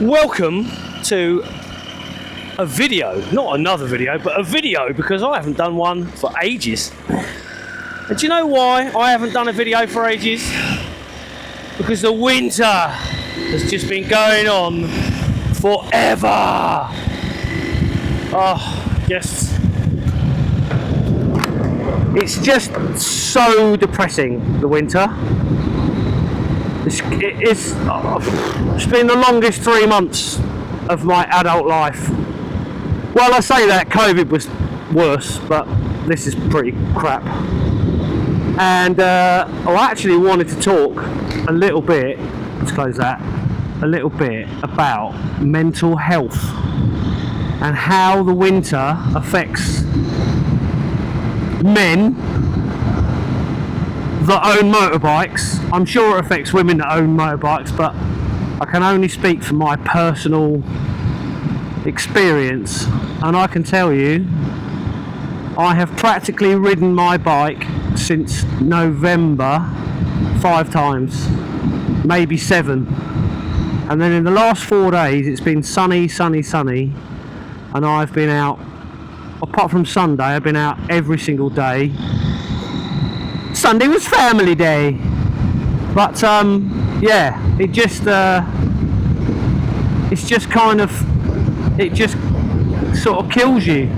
Welcome to a video, not another video, but a video, because I haven't done one for ages. And do you know why I haven't done a video for ages? Because the winter has just been going on forever. Oh, yes. It's just so depressing, the winter. It's been the longest 3 months of my adult life. Well, I say that COVID was worse, but this is pretty crap. And I actually wanted to talk a little bit, let's close that, a little bit about mental health and how the winter affects men that own motorbikes. I'm sure it affects women that own motorbikes, but I can only speak from my personal experience, and I can tell you I have practically ridden my bike since November 5 times, maybe 7, and then in the last 4 days it's been sunny, and I've been out, apart from Sunday, I've been out every single day. Sunday was family day, but yeah, it just it's just kind of, it just sort of kills you.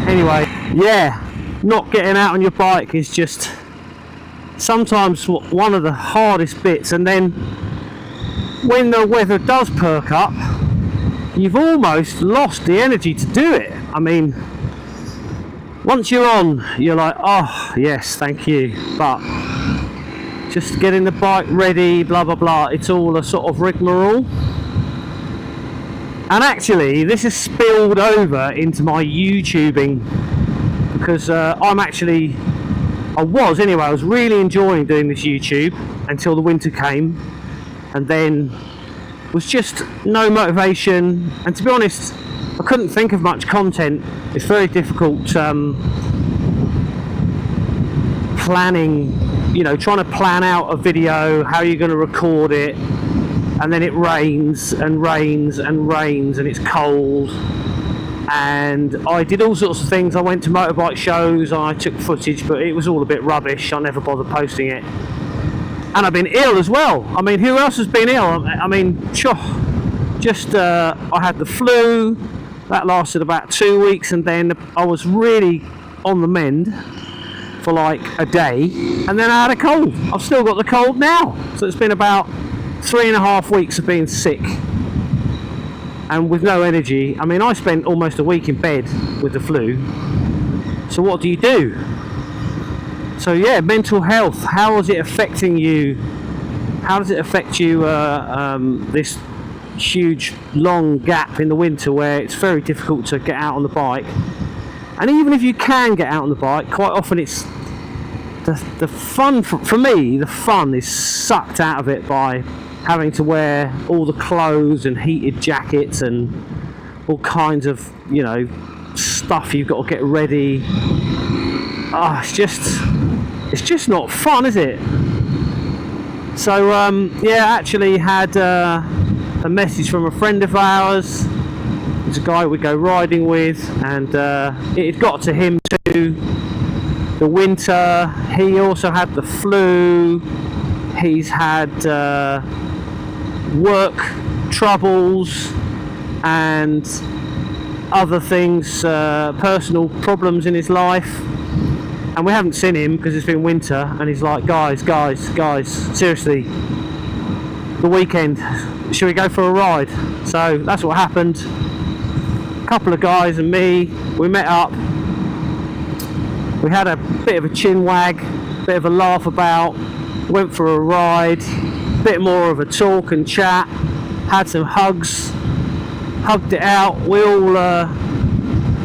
Anyway, yeah, not getting out on your bike is just sometimes one of the hardest bits, and then when the weather does perk up, you've almost lost the energy to do it. I mean, once you're on, you're like, oh yes, thank you, but just getting the bike ready, blah blah blah, it's all a sort of rigmarole. And actually this has spilled over into my YouTubing, because I was really enjoying doing this YouTube until the winter came, and then was just no motivation, and to be honest, I couldn't think of much content. It's very difficult planning, you know, trying to plan out a video, how you're going to record it, and then it rains and rains and rains and it's cold, and I did all sorts of things. I went to motorbike shows, I took footage, but it was all a bit rubbish. I never bothered posting it. And I've been ill as well. I mean, who else has been ill? I mean, sure, just I had the flu. That lasted about 2 weeks, and then I was really on the mend for like a day, and then I had a cold. I've still got the cold now. So it's been about 3.5 weeks of being sick and with no energy. I mean, I spent almost a week in bed with the flu. So what do you do? So yeah, mental health, how is it affecting you? How does it affect you, this huge long gap in the winter where it's very difficult to get out on the bike? And even if you can get out on the bike, quite often it's the fun, for me, the fun is sucked out of it by having to wear all the clothes and heated jackets and all kinds of, you know, stuff you've got to get ready. It's just not fun, is it? So yeah, actually had a message from a friend of ours. There's a guy we go riding with, and it had got to him too, the winter. He also had the flu. He's had work troubles and other things, personal problems in his life, and we haven't seen him because it's been winter. And he's like, guys, seriously, the weekend, should we go for a ride? So that's what happened. A couple of guys and me, we met up, we had a bit of a chin wag, bit of a laugh about, went for a ride, bit more of a talk and chat, had some hugs, hugged it out. We all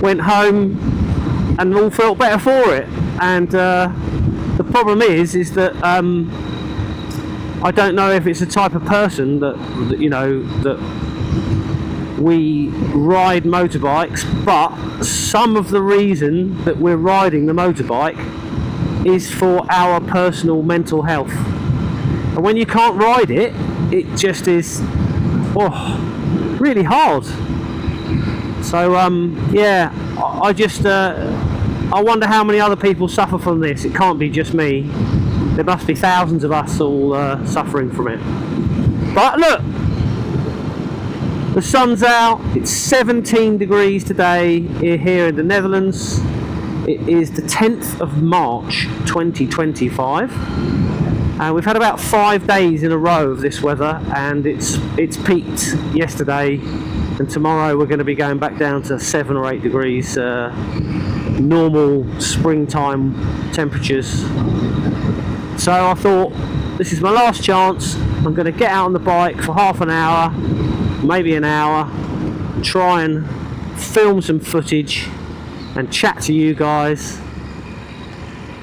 went home and all felt better for it. And the problem is that I don't know if it's the type of person that you know, that we ride motorbikes, but some of the reason that we're riding the motorbike is for our personal mental health. And when you can't ride it, it just is really hard. So yeah, I just I wonder how many other people suffer from this. It can't be just me. There must be thousands of us all suffering from it. But look, the sun's out. It's 17 degrees today here in the Netherlands. It is the 10th of March 2025, and we've had about 5 days in a row of this weather, and it's peaked yesterday, and tomorrow we're going to be going back down to 7 or 8 degrees, normal springtime temperatures. So I thought, this is my last chance. I'm going to get out on the bike for half an hour, maybe an hour, try and film some footage and chat to you guys.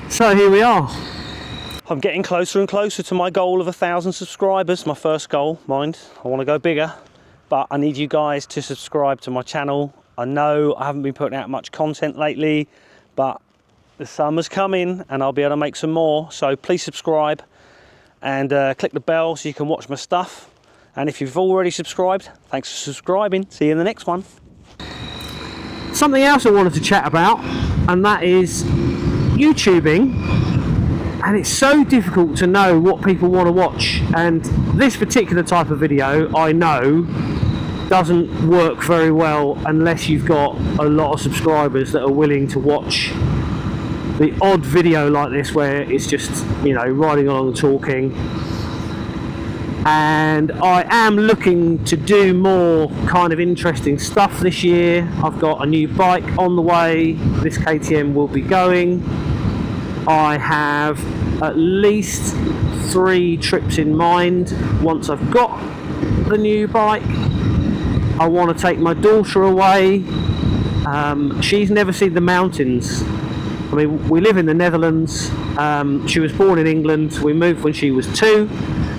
So here we are. I'm getting closer and closer to my goal of 1,000 subscribers. My first goal, mind. I want to go bigger, but I need you guys to subscribe to my channel. I know I haven't been putting out much content lately, but the summer's coming and I'll be able to make some more. So please subscribe and click the bell so you can watch my stuff. And if you've already subscribed, thanks for subscribing. See you in the next one. Something else I wanted to chat about, and that is YouTubing. And it's so difficult to know what people want to watch. And this particular type of video, I know, doesn't work very well unless you've got a lot of subscribers that are willing to watch the odd video like this where it's just, you know, riding along and talking. And I am looking to do more kind of interesting stuff this year. I've got a new bike on the way. This KTM will be going. I have at least 3 trips in mind once I've got the new bike. I want to take my daughter away. She's never seen the mountains. I mean, we live in the Netherlands. She was born in England. We moved when she was 2,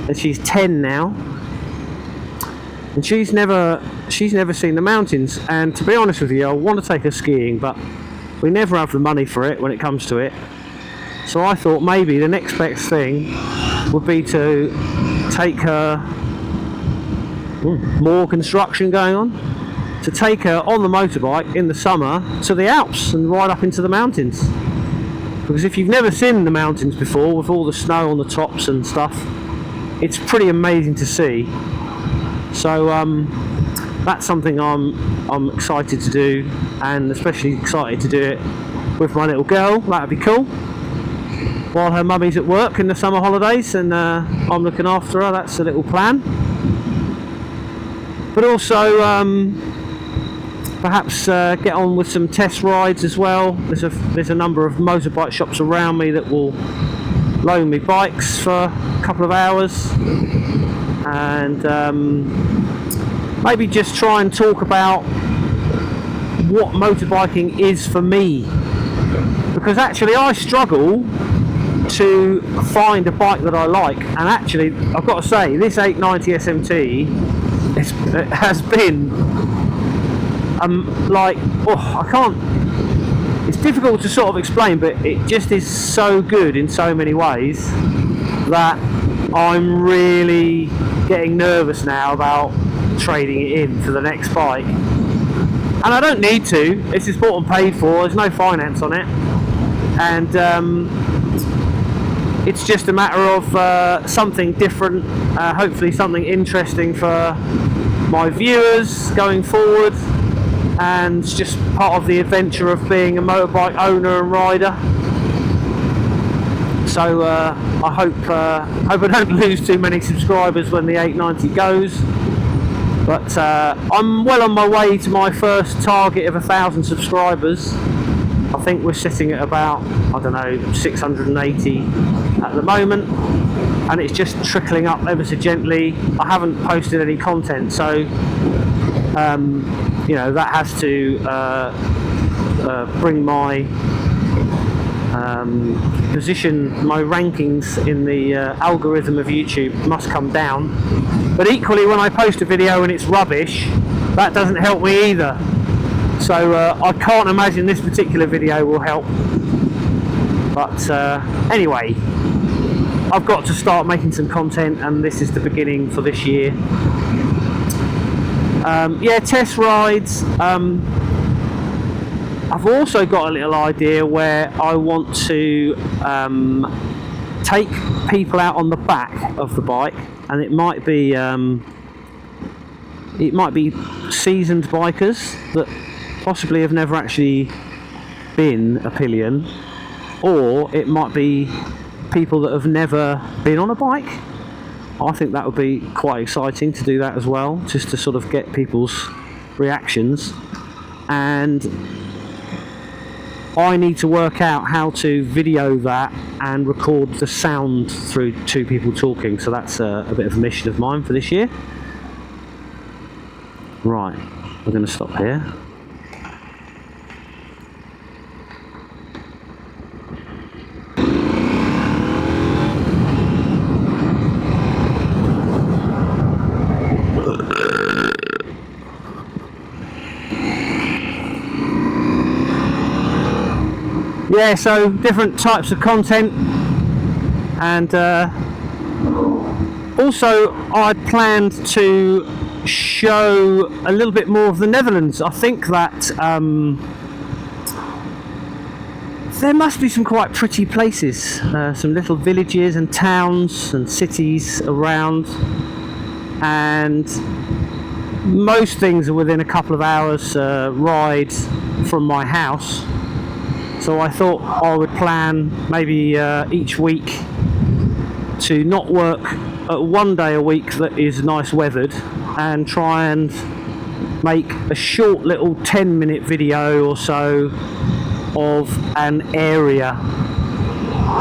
and she's 10 now. And she's never seen the mountains. And to be honest with you, I want to take her skiing, but we never have the money for it when it comes to it. So I thought maybe the next best thing would be to take her. More construction going on. To take her on the motorbike in the summer to the Alps and ride up into the mountains. Because if you've never seen the mountains before, with all the snow on the tops and stuff, it's pretty amazing to see. So that's something I'm excited to do, and especially excited to do it with my little girl. That'd be cool. While her mummy's at work in the summer holidays, and I'm looking after her. That's a little plan. But also perhaps get on with some test rides as well. There's a number of motorbike shops around me that will loan me bikes for a couple of hours, and maybe just try and talk about what motorbiking is for me, because actually I struggle to find a bike that I like. And actually I've got to say, this 890 SMT it has been I can't, it's difficult to sort of explain, but it just is so good in so many ways that I'm really getting nervous now about trading it in for the next bike. And I don't need to. It's just bought and paid for. There's no finance on it, and it's just a matter of something different, hopefully something interesting for my viewers going forward, and it's just part of the adventure of being a motorbike owner and rider. So I hope I don't lose too many subscribers when the 890 goes, but I'm well on my way to my first target of 1,000 subscribers. I think we're sitting at about, I don't know, 680 at the moment, and it's just trickling up ever so gently. I haven't posted any content, so you know, that has to bring my position, my rankings in the algorithm of YouTube must come down. But equally, when I post a video and it's rubbish, that doesn't help me either. So I can't imagine this particular video will help. But anyway, I've got to start making some content, and this is the beginning for this year. Yeah, test rides. I've also got a little idea where I want to take people out on the back of the bike, and it might be seasoned bikers that possibly have never actually been a pillion, or it might be people that have never been on a bike. I think that would be quite exciting to do that as well, just to sort of get people's reactions. And I need to work out how to video that and record the sound through two people talking, so that's a bit of a mission of mine for this year. Right, we're going to stop here. Yeah, so different types of content, and also I planned to show a little bit more of the Netherlands. I think that there must be some quite pretty places, some little villages and towns and cities around, and most things are within a couple of hours ride from my house. So I thought I would plan maybe each week to not work at one day a week that is nice weathered, and try and make a short little 10-minute video or so of an area.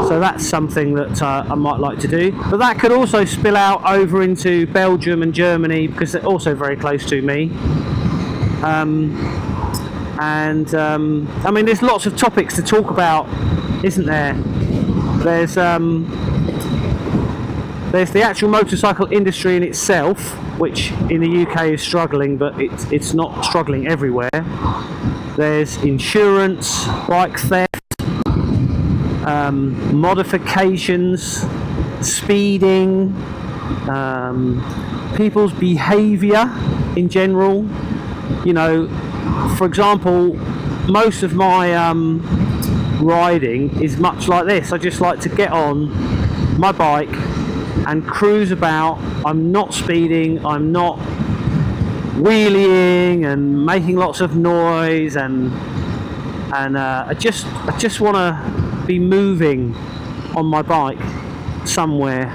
So that's something that I might like to do. But that could also spill out over into Belgium and Germany, because they're also very close to me. I mean, there's lots of topics to talk about, isn't there? There's the actual motorcycle industry in itself, which in the UK is struggling, but it's not struggling everywhere. There's insurance, bike theft, modifications, speeding, people's behaviour in general. You know, for example, most of my riding is much like this. I just like to get on my bike and cruise about. I'm not speeding, I'm not wheeling and making lots of noise, and I just want to be moving on my bike somewhere.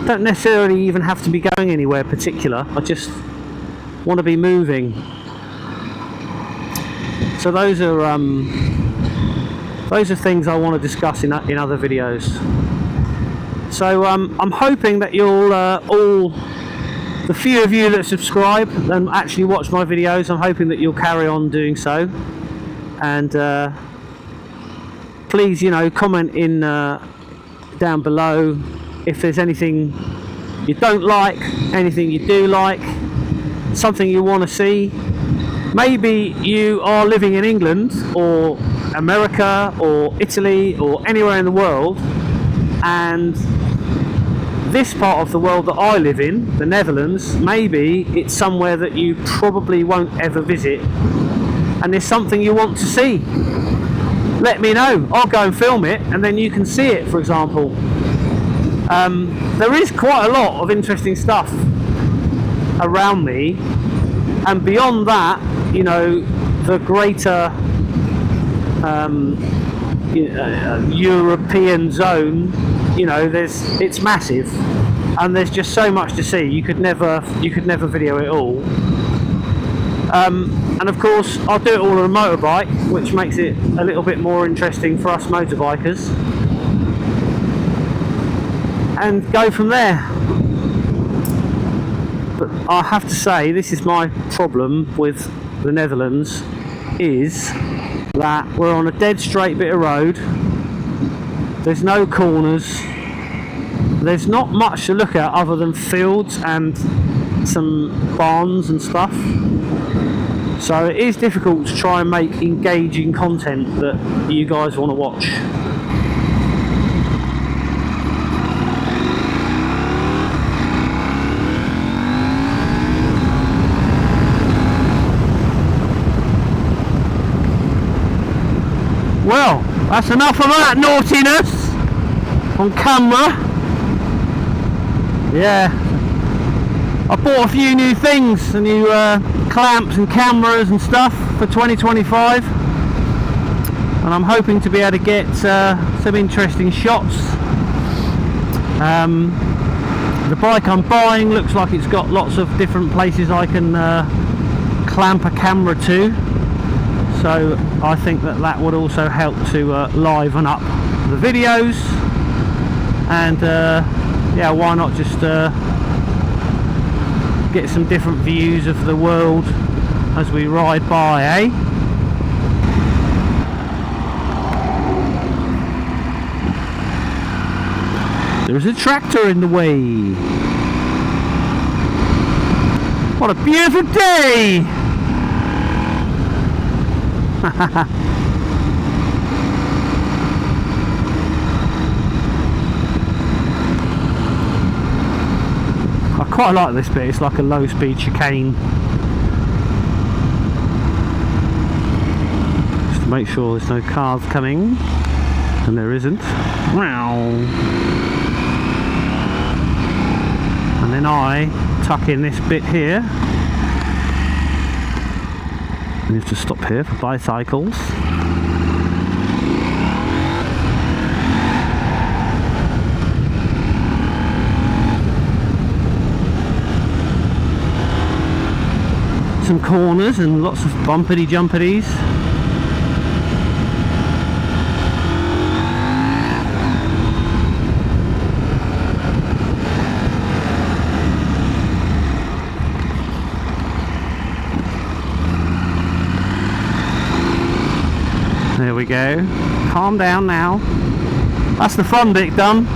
Don't necessarily even have to be going anywhere particular, I just want to be moving. So those are things I want to discuss in other videos. So I'm hoping that you'll all, the few of you that subscribe and actually watch my videos, I'm hoping that you'll carry on doing so. And please, you know, comment in down below if there's anything you don't like, anything you do like, something you want to see. Maybe you are living in England or America or Italy or anywhere in the world, and this part of the world that I live in, the Netherlands, maybe it's somewhere that you probably won't ever visit, and there's something you want to see. Let me know, I'll go and film it, and then you can see it, for example. There is quite a lot of interesting stuff around me, and beyond that, you know, the greater European zone, you know, it's massive, and there's just so much to see. You could never video it all. And of course, I'll do it all on a motorbike, which makes it a little bit more interesting for us motorbikers, and go from there. But I have to say, this is my problem with the Netherlands, is that we're on a dead straight bit of road. There's no corners. There's not much to look at other than fields and some barns and stuff. So it is difficult to try and make engaging content that you guys want to watch. That's enough of that naughtiness on camera. Yeah, I bought a few new things, new clamps and cameras and stuff for 2025, and I'm hoping to be able to get some interesting shots. The bike I'm buying looks like it's got lots of different places I can clamp a camera to, so I think that would also help to liven up the videos. And yeah, why not just get some different views of the world as we ride by, eh? There's a tractor in the way. What a beautiful day! I quite like this bit, it's like a low speed chicane. Just to make sure there's no cars coming, and there isn't. And then I tuck in this bit here. We need to stop here for bicycles. Some corners and lots of bumpity jumpities. There we go. Calm down now. That's the fun bit done.